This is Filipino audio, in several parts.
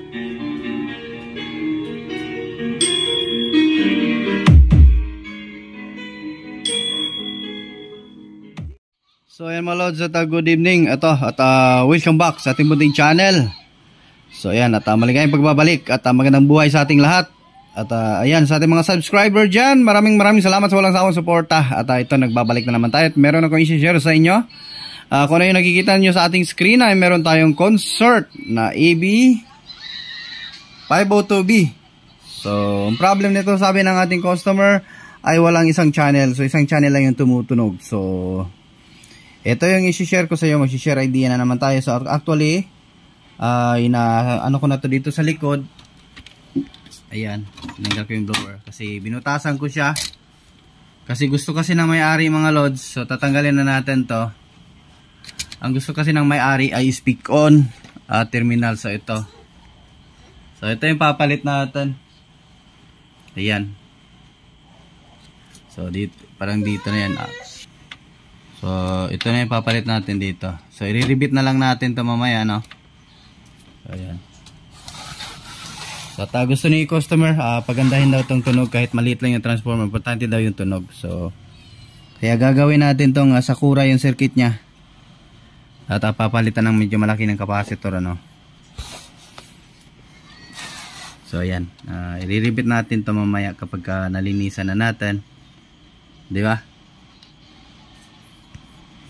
So ayan mga lods, at good evening. Ito, at welcome back sa ating munting channel. So ayan, at maligayang pagbabalik at magandang buhay sa ating lahat. At ayan, sa ating mga subscriber dyan, maraming salamat sa walang sawang suporta. At ito, nagbabalik na naman tayo. At meron akong i-share sa inyo. Kung ano yung nakikita nyo sa ating screen ay meron tayong concert na AB 502B. So, ang problem nito, sabi ng ating customer, ay walang isang channel. So, isang channel lang yung tumutunog. So, ito yung i-share ko sa iyo. Mag-share idea na naman tayo. So, actually, ano ko na to dito sa likod. Ayan, tinanggal ko yung blower kasi binutasan ko siya. Kasi gusto kasi ng may-ari mga lods. So, tatanggalin na natin to. Ang gusto kasi ng may-ari ay speak on terminal. So, ito. So, ito yung papalit natin. Ayan. So, dito, parang dito na yan. So, ito na yung papalit natin dito. So, i-repeat na lang natin to mamaya, no? So, ayan. So, gusto ni customer, pagandahin daw itong tunog kahit maliit lang yung transformer. Importante daw yung tunog. So, kaya gagawin natin itong Sakura yung circuit niya. At papalitan ng medyo malaki ng capacitor, ano? So, ayan. I-repeat natin to mamaya kapag nalinisan na natin. Di ba?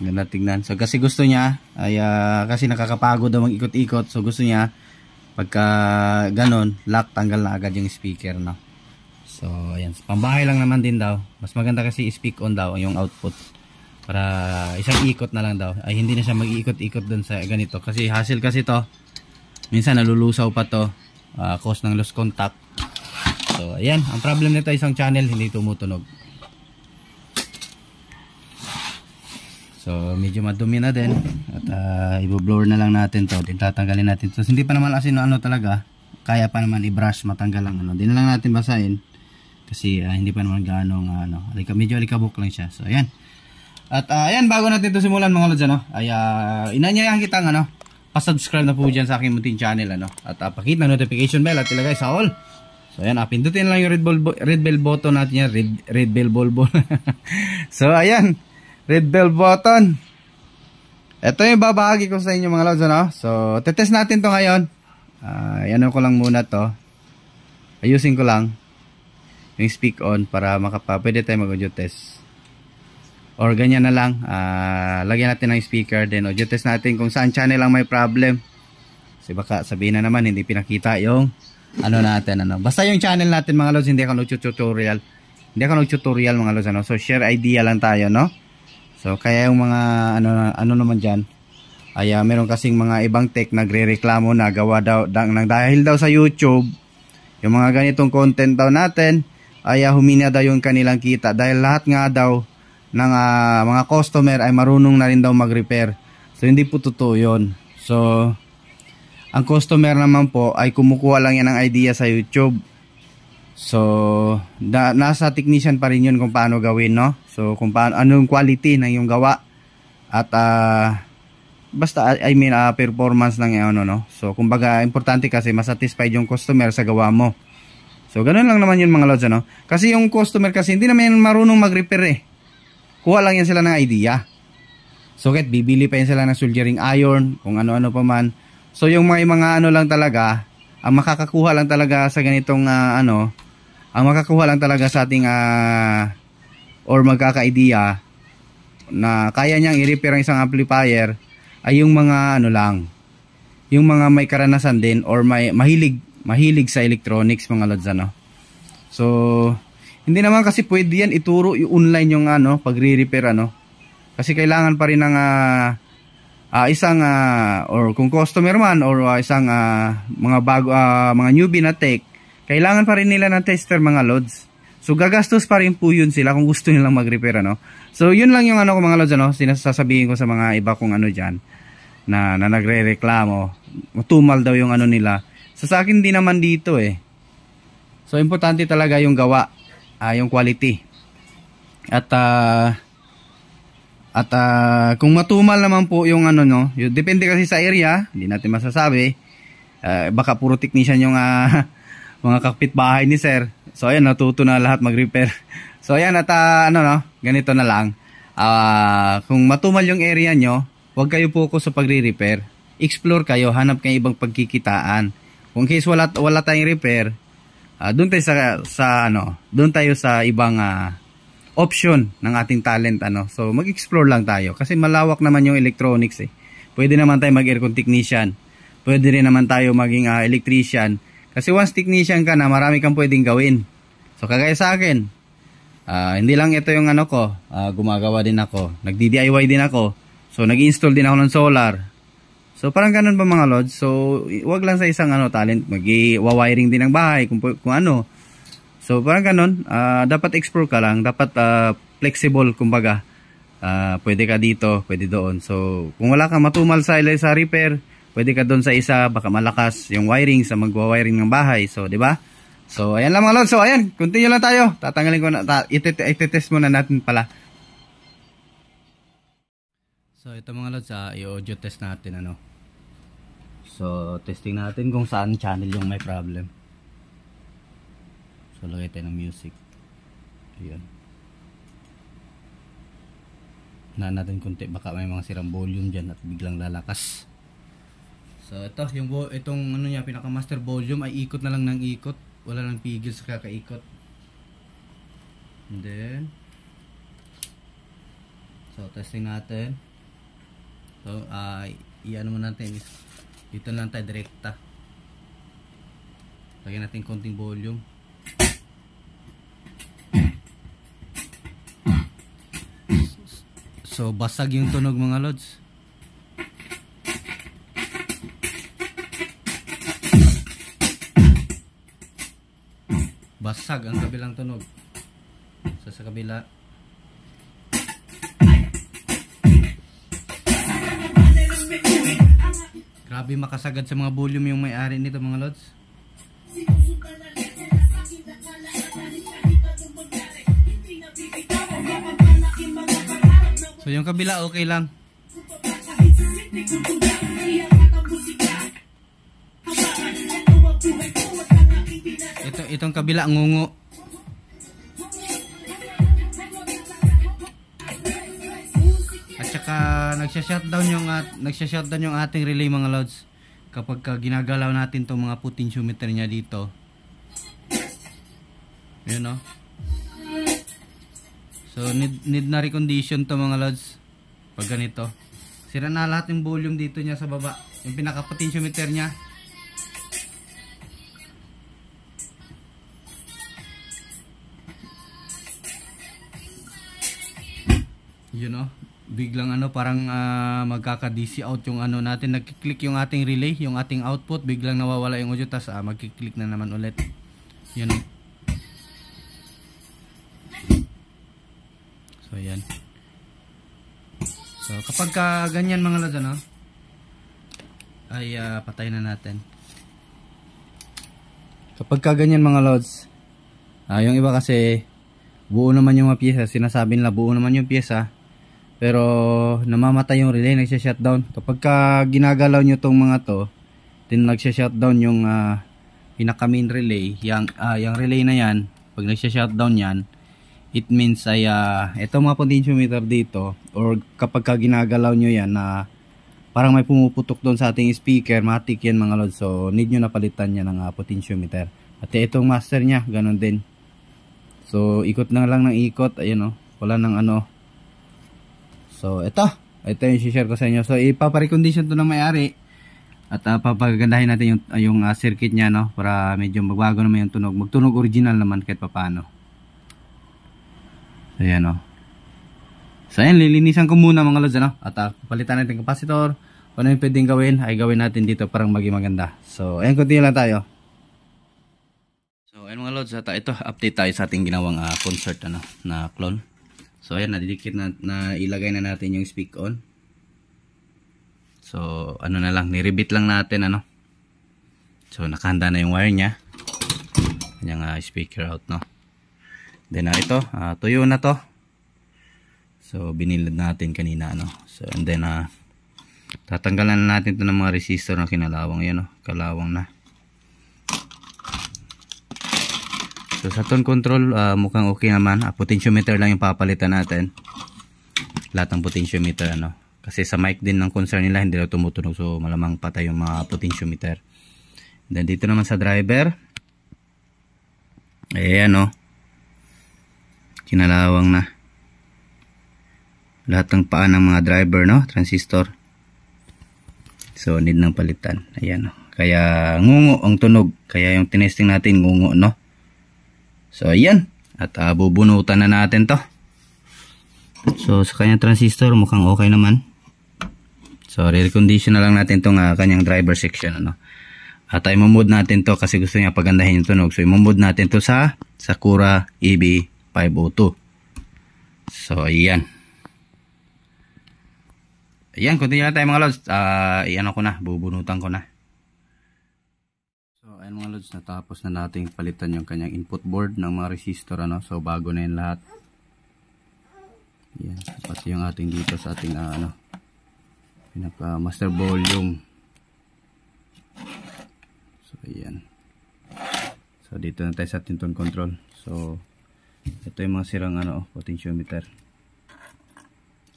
Ganda tignan. So kasi gusto niya ay kasi nakakapagod daw mag-ikot-ikot. So gusto niya pagka ganon, lock, tanggal na agad yung speaker, no. So ayan, pambahay lang naman din daw. Mas maganda kasi speak on daw yung output. Para isang ikot na lang daw. Ay hindi na siya mag-iikot-ikot dun sa ganito kasi hassle kasi to. Minsan nalulusaw pa to. Cause ng lost contact. So ayan, ang problem nito isang channel hindi tumutunog. So medyo madumi na din at i-blower na lang natin to. Din tatanggalin natin to. So, hindi pa naman kasi ano talaga, kaya pa naman i-brush, matanggal lang ano. Din na lang natin basahin kasi hindi pa naman gaano medyo alikabok lang siya. So ayan. At ayan, bago natin to simulan mga lods, ano, ay inanyayahan kitang pa-subscribe na po diyan sa aking munting channel, ano. At pakita notification bell at ilagay sa all. So ayan, pindutin lang yung red bell button natin yan, red bell bulbo. So ayan. Red bell button. Ito yung babahagi ko sa inyo mga lods, ano? So, tetest natin to ngayon. Ano ko lang muna to. Ayusin ko lang yung speak on para pwede tayo mag-audio test. Or ganyan na lang. Lagyan natin ng speaker. Then audio test natin kung saan channel lang may problem. Kasi baka sabihin na naman hindi pinakita yung natin. Basta yung channel natin mga lods, hindi ako nag-tutorial. Hindi ako nag-tutorial mga lods, ano? So, share idea lang tayo, no? So kaya yung mga ano naman diyan ay meron kasing mga ibang tech nagrereklamo na gawa daw dahil daw sa YouTube yung mga ganitong content daw natin ay humina daw yung kanilang kita dahil lahat nga daw ng mga customer ay marunong na rin daw mag-repair. So hindi po totoo yun. So ang customer naman po ay kumukuha lang yan ng idea sa YouTube. So, nasa technician pa rin yun kung paano gawin, no? So, kung paano, anong quality ng yung gawa. At, basta, performance ng no? So, kumbaga, importante kasi masatisfied yung customer sa gawa mo. So, ganun lang naman yun mga lods, ano? Kasi yung customer kasi, hindi naman marunong mag-repair, eh. Kuha lang yan sila ng idea. So, kahit bibili pa yan sila ng soldering iron, kung ano-ano pa man. So, yung mga lang talaga, ang makakakuha lang talaga sa ganitong, ang makakuha lang talaga sa ating or magkaka-idea na kaya niyang i-repair ang isang amplifier ay yung mga lang, yung mga may karanasan din or may mahilig sa electronics mga lods, ano. So hindi naman kasi pwede yan ituro i-online yung pagre-repair, ano, kasi kailangan pa rin ng isang or kung customer man or isang mga bago mga newbie na tech, kailangan pa rin nila ng tester mga lods. So gagastos pa rin po yun sila kung gusto nilang mag-repair, ano. So yun lang yung ko mga lods, ano, sinasasabihin ko sa mga iba kung diyan na nagrereklamo, tumal daw yung nila. So sa akin din naman dito, eh. So importante talaga yung gawa, yung quality. At kung matumal naman po yung depende kasi sa area, hindi natin masasabi. Baka puro technician yung mga kapitbahay ni sir. So ayan, natuto na lahat mag-repair. So ayan, at ano no, ganito na lang. Kung matumal yung area nyo, huwag kayo focus sa pagre-repair. Explore kayo, hanap kayo ibang pagkikitaan. Kung case wala tayong repair, doon tayo doon tayo sa ibang option ng ating talent So mag-explore lang tayo kasi malawak naman yung electronics Pwede naman tayo mag-aircon technician. Pwede rin naman tayo maging electrician. Kasi once technician ka na, marami kang pwedeng gawin. So kagaya sa akin, hindi lang ito yung gumagawa din ako. Nagdi-DIY din ako. So nag-install din ako ng solar. So parang ganun ba mga lods? So wag lang sa isang talent, mag-wiring din ng bahay kung ano. So parang ganun, dapat explore ka lang, dapat flexible kumbaga. Pwede ka dito, pwede doon. So kung wala kang matumal sa repair, pwede ka doon sa isa, baka malakas yung wiring sa magwa-wiring ng bahay. So, di ba? So, ayan lang mga lods. So, ayan, continue lang tayo. Tatanggalin ko na, itetest muna natin pala. So, ito mga lods, i-audio test natin, So, testing natin kung saan channel yung may problem. So, lagay tayo ng music. Ayan. Na natin kunti, baka may mga sirang volume dyan at biglang lalakas. So itong niya, pinaka master volume ay ikot na lang ng ikot, wala nang pigil sa kakaikot. And then so testing natin. So i-ano mo natin, dito lang tayo direkta. Lagyan natin konting volume. So basag yung tunog mga lods. Basag ang kabilang tunog. So sa kabila, grabe makasagad sa mga volume yung may-ari nito mga lods. So yung kabila okay lang. Itong kabila ngungo. At saka nagsha-shutdown yung ating relay mga lods kapag ginagalaw natin tong mga potentiometer niya dito. Yun So need na recondition to mga lods pag ganito. Sira na lahat yung volume dito niya sa baba, yung pinaka potentiometer niya. Biglang parang magkaka-DC out yung natin, nagki-click yung ating relay, yung ating output, biglang nawawala yung audio, tas magki-click na naman ulit. Yun. So yan. So kapag ganyan mga lods ay patay na natin. Kapag ganyan mga lods, yung iba kasi buo naman yung mga pyesa, sinasabi nila buo naman yung pyesa, pero namamatay yung relay, nagsha-shutdown. Kapag ginagalaw nyo tong mga to, then nagsha-shutdown yung pinaka main relay, yung relay na yan, pag nagsha-shutdown yan, it means ay itong mga potentiometer dito, or kapag ginagalaw nyo yan parang may pumuputok doon sa ating speaker, matik yan mga lods. So need nyo na palitan yan ng potentiometer. At itong master nya, ganun din. So ikot na lang ng ikot, ayun wala nang So ito yung share ko sa inyo. So ipaparecondition to ng may-ari at papagandahin natin yung circuit niya para medyo magbago naman yung tunog. Magtunog original naman kahit papaano. So yan So ayan, lilinisan ko muna mga lods at palitan natin capacitor. Kung ano yung pwedeng gawin ay gawin natin dito para maging maganda. So ayan, continue lang tayo. So ayan mga lods, at ito update tayo sa ating ginawang concert na clone. So ayan, nadidikit na ilagay na natin yung speak on. So na lang, nirebit lang natin So nakahanda na yung wire nya. Kanyang speaker out Then ito, tuyo na to. So binilad natin kanina So and then Tatanggalan na natin ito ng mga resistor na kinalawang. Yan, kalawang na. So sa tone control, mukhang okay naman. Potentiometer lang yung papalitan natin. Lahat ng potentiometer, kasi sa mic din ng concern nila, hindi na tumutunog. So malamang patay yung mga potentiometer. Then dito naman sa driver, ayan, kinalawang na lahat ng paa ng mga driver, transistor. So need ng palitan. Ayan, kaya ngungo ang tunog. Kaya yung tinesting natin ngungo, So ayan, at bubunutan na natin to. So sa kanyang transistor mukhang okay naman. So re-recondition na lang natin tong kanyang driver section, At i-mode natin to kasi gusto niya pagandahin yung tunog. So i-mode natin to sa Sakura EB502. So ayan. Ayan, continue na tayo mga lods. Iyan ko na, bubunutan ko na. So ayan mga lods, natapos na natin palitan yung kanyang input board ng mga resistor, So bago na yun lahat. Ayan, pati yung ating dito sa ating pinaka master volume. So ayan. So dito na tayo sa ating tone control. So ito yung mga sirang potentiometer.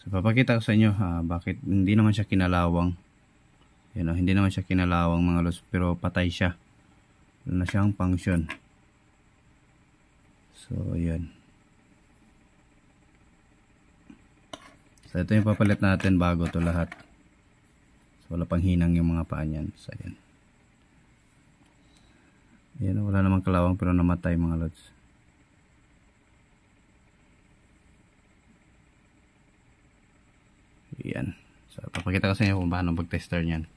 So papakita ko sa inyo bakit hindi naman siya kinalawang. Yan, hindi naman siya kinalawang mga lods, pero patay siya. Wala na siyang function. So ayan. So ito yung papalit natin bago to lahat. So wala pang hinang yung mga paa niyan. So ayan. Ayan, wala namang kalawang pero namatay mga lods. Ayan. So papakita ko sa inyo kung paano mag-tester niyan.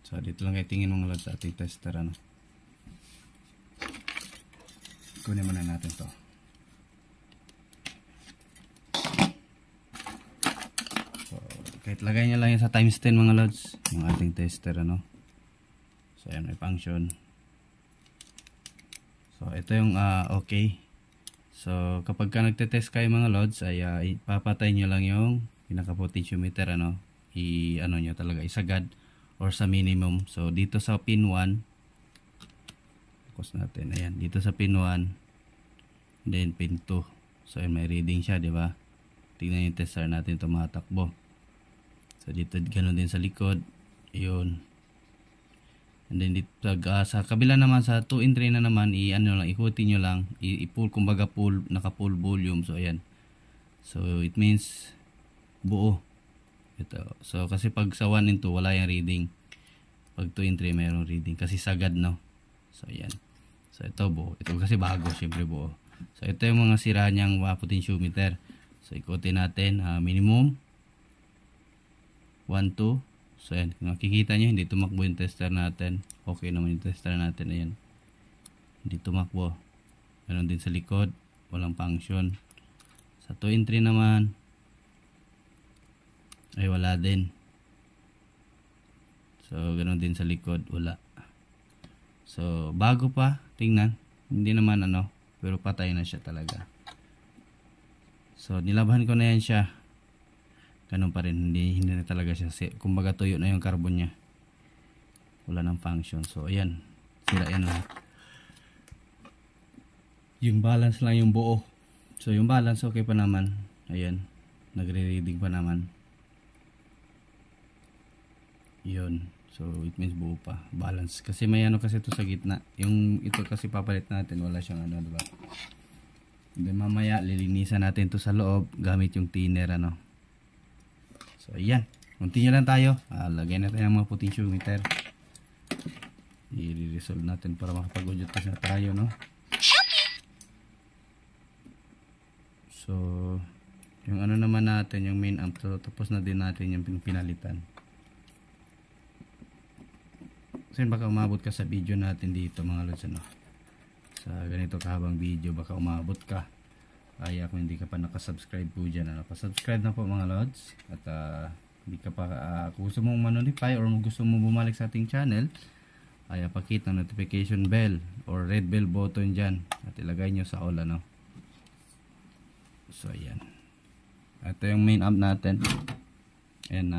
So dito lang kayo tingin mga lods sa ating tester, Kunin muna natin to. So kahit lagay nyo lang yan sa times 10 mga lods, yung ating tester, So ayan, may function. So ito yung okay. So kapag ka nagte-test kayo mga lods, ay ipapatay nyo lang yung pinaka potentiometer, nyo talaga isagad or sa minimum. So dito sa pin 1, focus natin, ayan, dito sa pin 1, then pin 2. So ayan, may reading siya, di ba? Tingnan yung tester natin tumatakbo. So dito ganoon din sa likod, yun. And then dito sa kabila naman sa 2 and 3 na naman, ikutin nyo lang, i-pull, kumbaga naka-full volume. So ayan. So it means buo. Ito. So kasi pag sa 1 and 2 wala yung reading. Pag 2 and 3 mayroong reading kasi sagad, So ayan. So ito buo. Ito kasi bago, syempre buo. So ito yung mga sira niyang potentiometer. So ikutin natin, minimum 1, 2. So ayan, kung makikita nyo hindi tumakbo yung tester natin. Okay naman yung tester natin, ayan. Hindi tumakbo. Meron din sa likod, walang function. Sa 2 and 3 naman ay wala din. So ganoon din sa likod, wala. So bago pa, tingnan, hindi naman pero patay na siya talaga. So nilabahan ko na yan siya. Ganun pa rin, hindi na talaga siya. Kumbaga tuyo na yung carbon niya. Wala nang function. So ayan, sira yan lahat. Yung balance lang yung buo. So yung balance okay pa naman. Ayan, nagre-reading pa naman. Yun. So it means buo pa, balance. Kasi may kasi ito sa gitna. Yung ito kasi papalit natin, wala siyang diba? Then mamaya lilinisan natin to sa loob gamit yung thinner, So ayan, continue lang tayo. Lagay natin ang mga potentiometer. I-resolve natin para makapag-audio test na tayo, So yung naman natin, yung main amp, so, tapos na din natin yung pinalitan. So baka umabot ka sa video natin dito mga lods, sa ganito kahabang video, baka umabot ka. Kaya kung hindi ka pa nakasubscribe po dyan, pasubscribe na po mga lods. At hindi ka pa, kung gusto mong manonify or gusto mong bumalik sa ating channel, ay pakita notification bell or red bell button dyan at ilagay nyo sa all ano. So ayan, ito yung main amp natin. Ayan,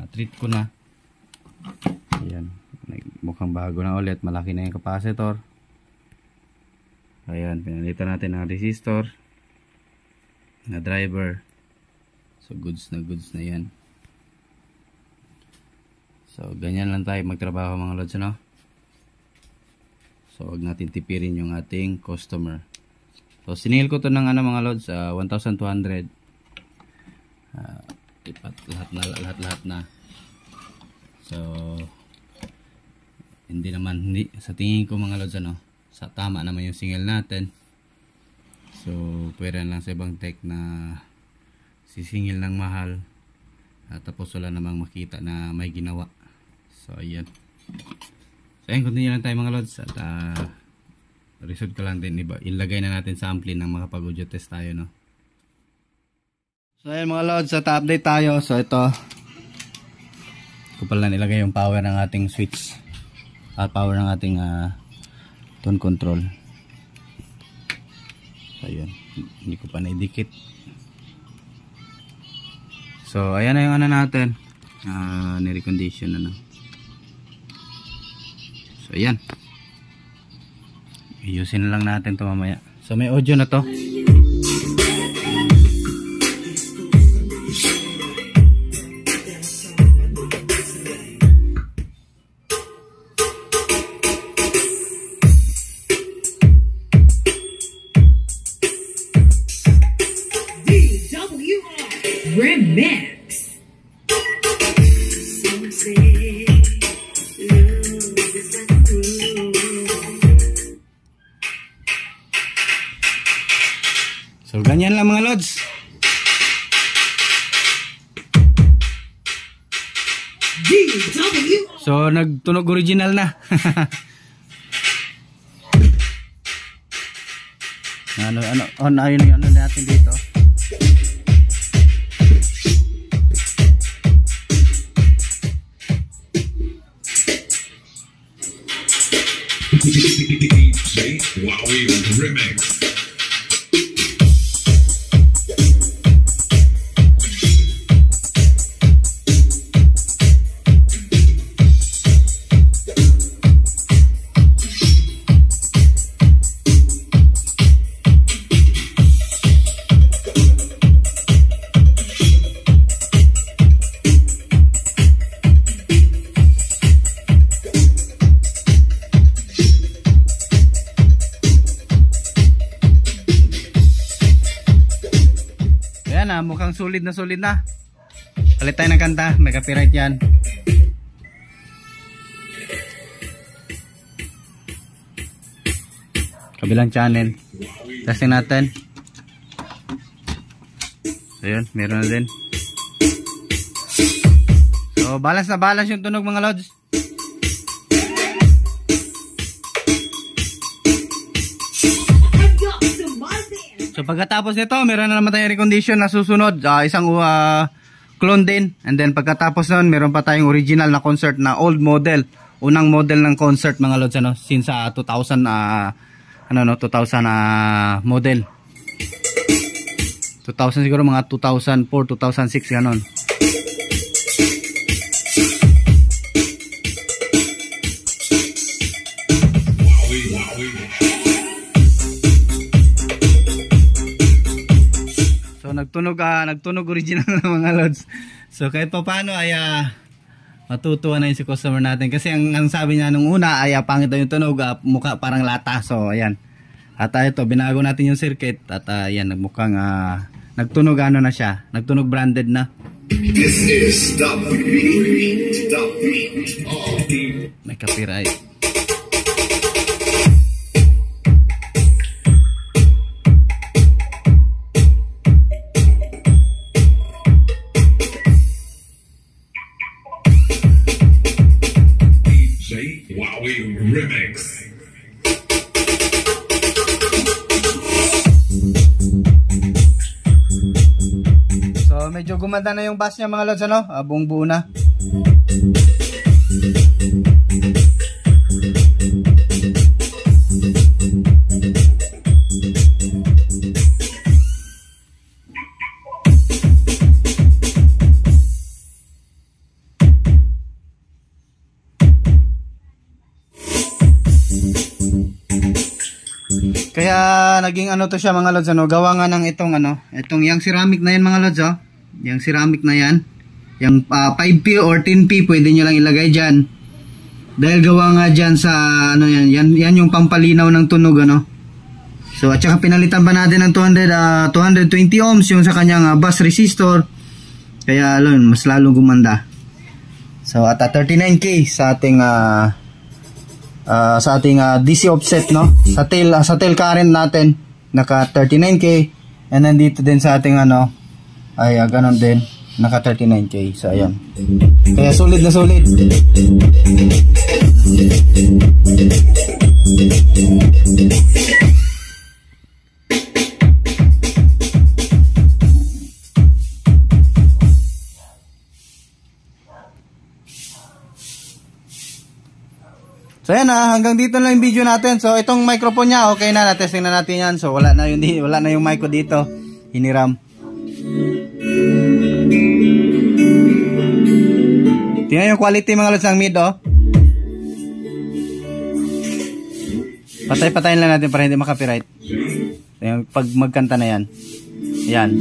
treat ko na. Ayan, mukhang bago na ulit, malaki na yung capacitor. Ayan, pinalitan natin ang resistor na driver. So goods na yan. So ganyan lang tayo magtrabaho mga lods, ano? So wag natin tipirin yung ating customer. So siningil ko to ng ano mga lods, 1,200. Ipat lahat na. So hindi sa tingin ko mga lods, ano, sa tama naman yung singil natin. So pwede lang sa ibang tech na sisingil ng mahal at tapos wala namang makita na may ginawa. So ayan. So ayan, continue lang tayo mga lods at result ko lang din, ilagay na natin sa ampli nang makapag-audio test tayo, no. So ayan mga lods, at update tayo. So ito, ko pala nilagay yung power ng ating switch at power ng ating tone control. So ayan, hindi ko pa naidikit. So ayan na yung ano natin, ni-recondition ano. So ayan, ayusin na lang natin to mamaya. So may audio na to. Remix. So ganyan lang mga lods. So nagtunog original na. Ayun yung ano natin dito. DJ Wowie Remix. Mukhang solid na. Palit tayo ng kanta, may copyright yan. Kabilang channel. Testing natin. Ayun, meron na din. So balance na balance yung tunog mga lods. So pagkatapos nito, meron na naman tayong recondition na susunod, isang clone din. And then pagkatapos nun, meron pa tayong original na concert na old model, unang model ng concert mga lods, ano, since 2000 model. 2000 siguro, mga 2004, 2006 ganon. Nagtunog original ng mga lods. So kahit pa paano ay matutuwa na yung si customer natin kasi ang sabi niya nung una ay pangit yung tunog, mukha parang lata. So ayan, at ito binago natin yung circuit at ayan, nagmukhang nagtunog ano na siya, nagtunog branded na. This is the beat. May copyright. Wowie Remix. So medyo gumanda na yung bass niya mga lods, ano? Buong buo na. naging ano to siya mga lods, ano, gawa nga ng itong ano, itong yung ceramic na yan mga lods, oh. Yung ceramic na yan. Yung 5P or 10P, pwede nyo lang ilagay dyan. Dahil gawa nga dyan sa, ano yan yung pampalinaw ng tunog, ano. So, at saka pinalitan pa natin ng 220 ohms yung sa kanyang bus resistor. Kaya, mas lalong gumanda. So, at 39K sa ating, DC offset, no. Sa tail current natin, naka 39K. And then dito din sa ating, ano, ay, ganon din. Naka 39K. So, ayan. Kaya, solid na solid. So ayan hanggang dito na yung video natin. So itong microphone niya, okay na, na-testing na natin yan. So wala na yung mic ko dito. Hiniram. Tingnan yung quality mga lods ng mid, oh. Patay-patayin lang natin para hindi makapiright. Yung pag magkanta na yan. Yan.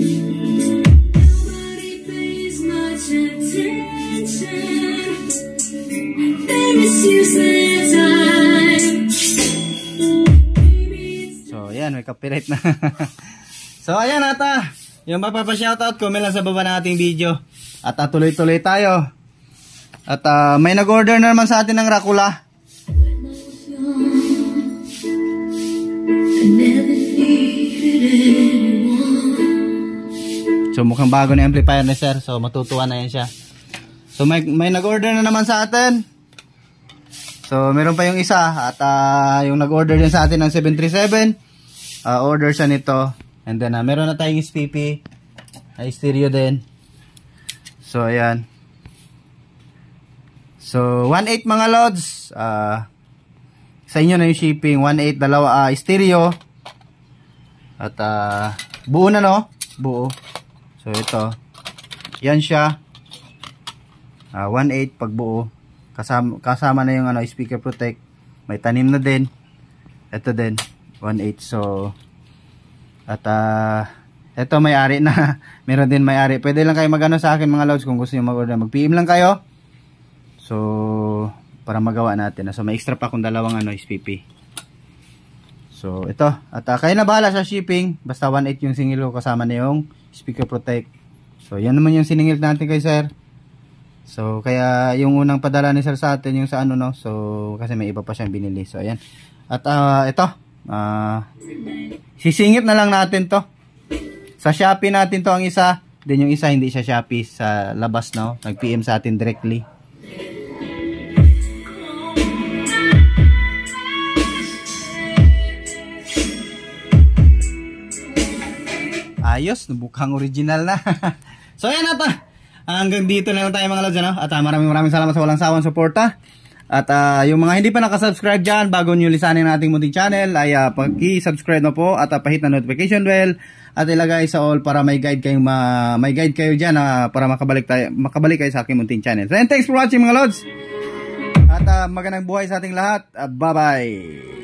So, ayan, may copyright na. So, ayan ata. Yung mapapa-shoutout ko, may lang sa baba ng ating video. At tuloy-tuloy tayo. At may nag-order na naman sa atin ng Rakula. So, mukhang bago na amplifier ni sir. So, matutuwa na yan siya. So, may nag-order na naman sa atin. So, meron pa yung isa. At yung nag-order din sa atin ng 737. Order siya nito. And then, meron na tayong SPP. Stereo din. So, ayan. So, 1.8 mga lods. Sa inyo na yung shipping. 1.8, dalawa stereo. At buo na, no? Buo. So, ito. Yan siya. 1.8 pag buo. Kasama na yung speaker protect. May tanim na din. Ito din 1.8. So at ito may-ari na. Meron din may-ari. Pwede lang kayo magano sa akin mga lods kung gusto niyo mag-order. Mag-PM lang kayo. So para magawa natin. So may extra pa akong dalawang SPP. So ito. At kayo na bahala sa shipping. Basta 1.8 yung singil ko kasama na yung speaker protect. So yan naman yung siningil natin kay sir. So, kaya yung unang padala ni sir sa atin, yung sa no? So, kasi may iba pa siyang binili. So, ayan. At, ito. Sisingit na lang natin to. Sa Shopee natin to ang isa. Then yung isa, hindi siya Shopee sa labas, no? Nag-PM sa atin directly. Ayos. Mukhang original na. So, ayan na to. Hanggang dito na lang tayo mga lods, ano? At maraming salamat sa walang sawang suporta. At yung mga hindi pa nakasubscribe dyan, bago nyo lisanin nating munting channel, ay pag-i-subscribe na po at pahit na notification bell at ilagay sa all para may guide kayo dyan para makabalik kayo sa aking munting channel. So, and thanks for watching mga lods. At magandang buhay sa ating lahat. Bye-bye.